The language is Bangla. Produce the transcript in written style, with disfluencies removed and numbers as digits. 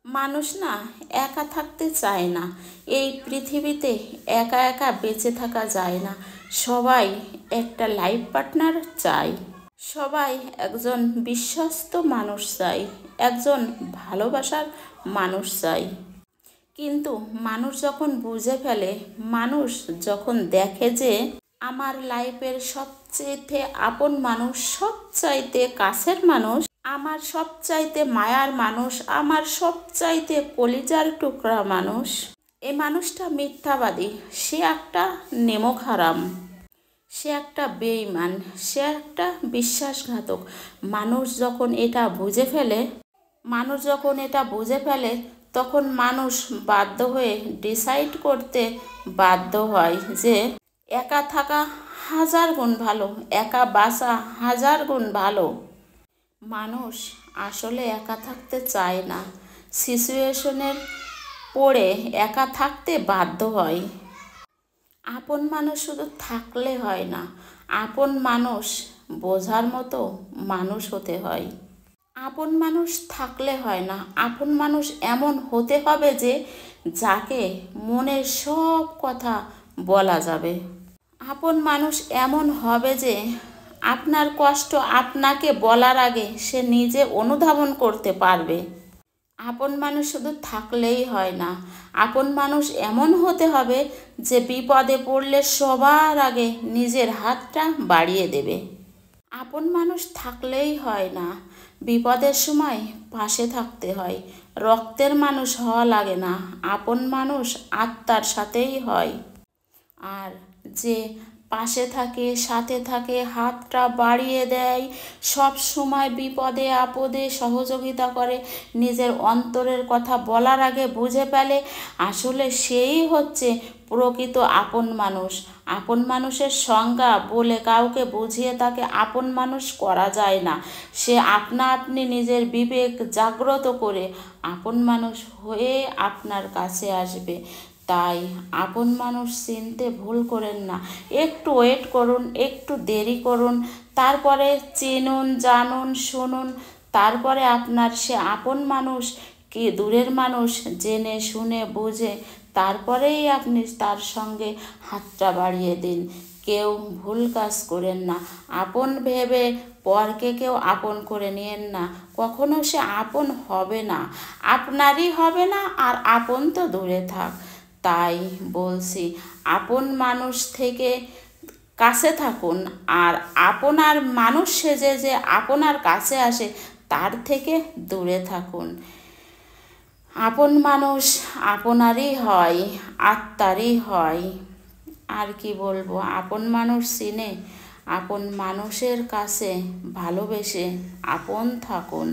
মানুষ না একা থাকতে চায় না। এই পৃথিবীতে একা একা বেঁচে থাকা যায় না। সবাই একটা লাইফ পার্টনার চায়। সবাই একজন বিশ্বস্ত মানুষ চায়, একজন ভালোবাসার মানুষ চায়। কিন্তু মানুষ যখন বুঝে ফেলে, মানুষ যখন দেখে যে আমার লাইফের সবচেয়ে আপন মানুষ, সবচাইতে কাছের মানুষ, আমার সবচাইতে মায়ার মানুষ, আমার সবচাইতে কলিজার টুকরা মানুষ, এই মানুষটা মিথ্যাবাদী, সে একটা নেমক হারাম, সে একটা বেঈমান, সে একটা বিশ্বাসঘাতক। মানুষ যখন এটা বুঝে ফেলে, মানুষ যখন এটা বুঝে ফেলে তখন মানুষ বাধ্য হয়ে ডিসাইড করতে বাধ্য হয় যে একা থাকা হাজার গুণ ভালো, একা বাঁচা হাজার গুণ ভালো। মানুষ আসলে একা থাকতে চায় না, সিচুয়েশনের পড়ে একা থাকতে বাধ্য হয়। আপন মানুষ শুধু থাকলে হয় না, আপন মানুষ বোঝার মতো মানুষ হতে হয়। আপন মানুষ থাকলে হয় না, আপন মানুষ এমন হতে হবে যে যাকে মনের সব কথা বলা যাবে। আপন মানুষ এমন হবে যে আপনার কষ্ট আপনাকে বলার আগে সে নিজে অনুধাবন করতে পারবে। আপন মানুষ শুধু থাকলেই হয় না, আপন মানুষ এমন হতে হবে যে বিপদে পড়লে সবার আগে নিজের হাতটা বাড়িয়ে দেবে। আপন মানুষ থাকলেই হয় না, বিপদের সময় পাশে থাকতে হয়। রক্তের মানুষ হওয়া লাগে না, আপন মানুষ আত্মার সাথেই হয়। আর যে পাশে থাকে, সাথে থাকে, হাতটা বাড়িয়ে দেয়, সব সময় বিপদে আপদে সহযোগিতা করে, নিজের অন্তরের কথা বলার আগে বুঝে ফেলে, আসলে সেই হচ্ছে প্রকৃত আপন মানুষ। আপন মানুষের সংজ্ঞা বলে কাউকে বুঝিয়ে তাকে আপন মানুষ করা যায় না। সে আপনা আপনি নিজের বিবেক জাগ্রত করে আপন মানুষ হয়ে আপনার কাছে আসবে। তাই আপন মানুষ চিনতে ভুল করেন না, একটু ওয়েট করুন, একটু দেরি করুন, তারপরে চিনুন, জানুন, শুনুন, তারপরে আপনার সে আপন মানুষ কি দূরের মানুষ জেনে শুনে বুঝে তারপরেই আপনি তার সঙ্গে হাতটা বাড়িয়ে দিন। কেউ ভুল কাজ করেন না, আপন ভেবে পরকে কেউ আপন করে নিয়েন না, কখনো সে আপন হবে না, আপনারই হবে না, আর আপন তো দূরে থাক। তাই বলছি, আপন মানুষ থেকে কাছে থাকুন, আর আপনার মানুষ সেজে যে আপনার কাছে আসে তার থেকে দূরে থাকুন। আপন মানুষ আপনারই হয়, আত্মারই হয়। আর কি বলবো, আপন মানুষ চিনে আপন মানুষের কাছে ভালোবেসে আপন থাকুন।